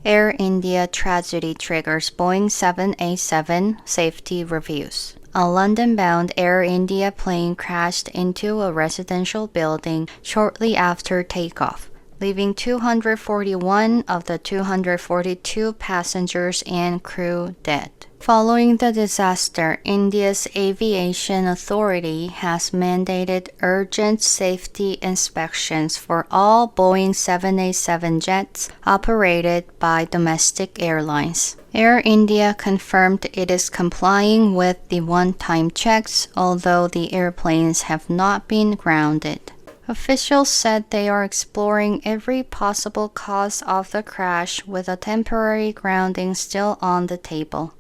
Air India tragedy triggers Boeing 787 safety reviews. A London-bound Air India plane crashed into a residential building shortly after takeoff, leaving 241 of the 242 passengers and crew dead. Following the disaster, India's aviation authority has mandated urgent safety inspections for all Boeing 787 jets operated by domestic airlines. Air India confirmed it is complying with the one-time checks, although the airplanes have not been grounded. Officials said they are exploring every possible cause of the crash, with a temporary grounding still on the table.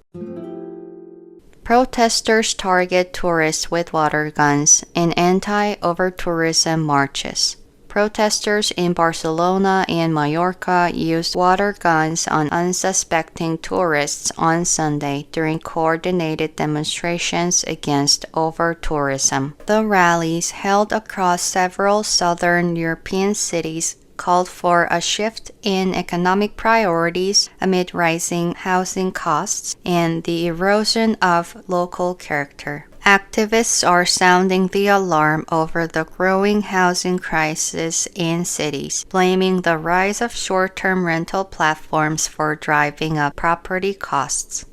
Protesters target tourists with water guns in anti-over-tourism marches. Protesters in Barcelona and Mallorca used water guns on unsuspecting tourists on Sunday during coordinated demonstrations against over-tourism. The rallies, held across several southern European cities, called for a shift in economic priorities amid rising housing costs and the erosion of local character. Activists are sounding the alarm over the growing housing crisis in cities, blaming the rise of short-term rental platforms for driving up property costs.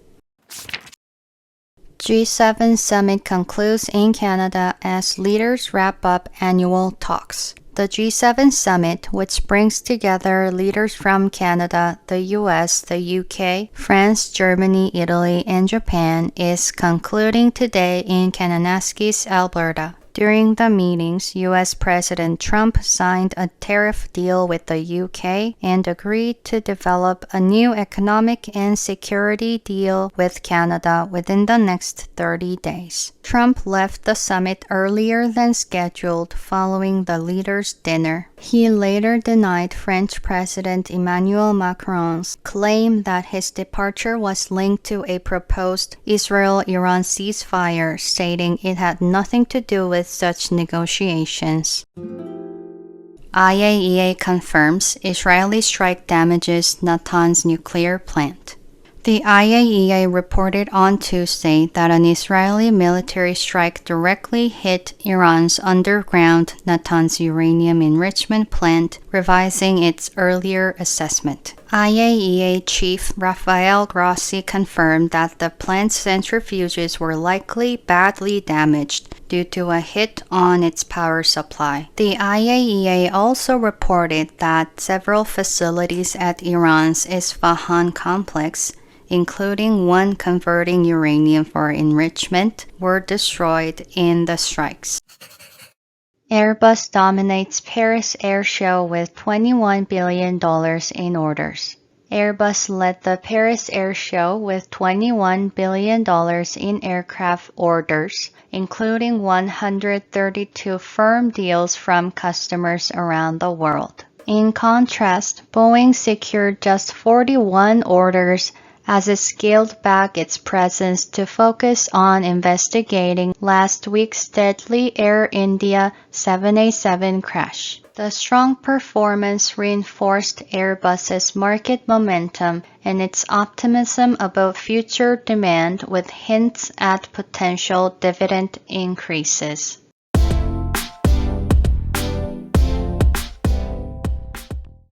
G7 summit concludes in Canada as leaders wrap up annual talks. The G7 summit, which brings together leaders from Canada, the US, the UK, France, Germany, Italy, and Japan, is concluding today in Kananaskis, Alberta. During the meetings, US President Trump signed a tariff deal with the UK and agreed to develop a new economic and security deal with Canada within the next 30 days. Trump left the summit earlier than scheduled following the leaders' dinner. He later denied French President Emmanuel Macron's claim that his departure was linked to a proposed Israel-Iran ceasefire, stating it had nothing to do with such negotiations. IAEA confirms Israeli strike damages Natanz nuclear plant. The IAEA reported on Tuesday that an Israeli military strike directly hit Iran's underground Natanz uranium enrichment plant, revising its earlier assessment. IAEA Chief Rafael Grossi confirmed that the plant's centrifuges were likely badly damaged due to a hit on its power supply. The IAEA also reported that several facilities at Iran's Isfahan complex, including one converting uranium for enrichment, were destroyed in the strikes. Airbus dominates Paris Air Show with $21 billion in orders. Airbus led the Paris Air Show with $21 billion in aircraft orders, including 132 firm deals from customers around the world. In contrast, Boeing secured just 41 orders as it scaled back its presence to focus on investigating last week's deadly Air India 787 crash. The strong performance reinforced Airbus's market momentum and its optimism about future demand, with hints at potential dividend increases.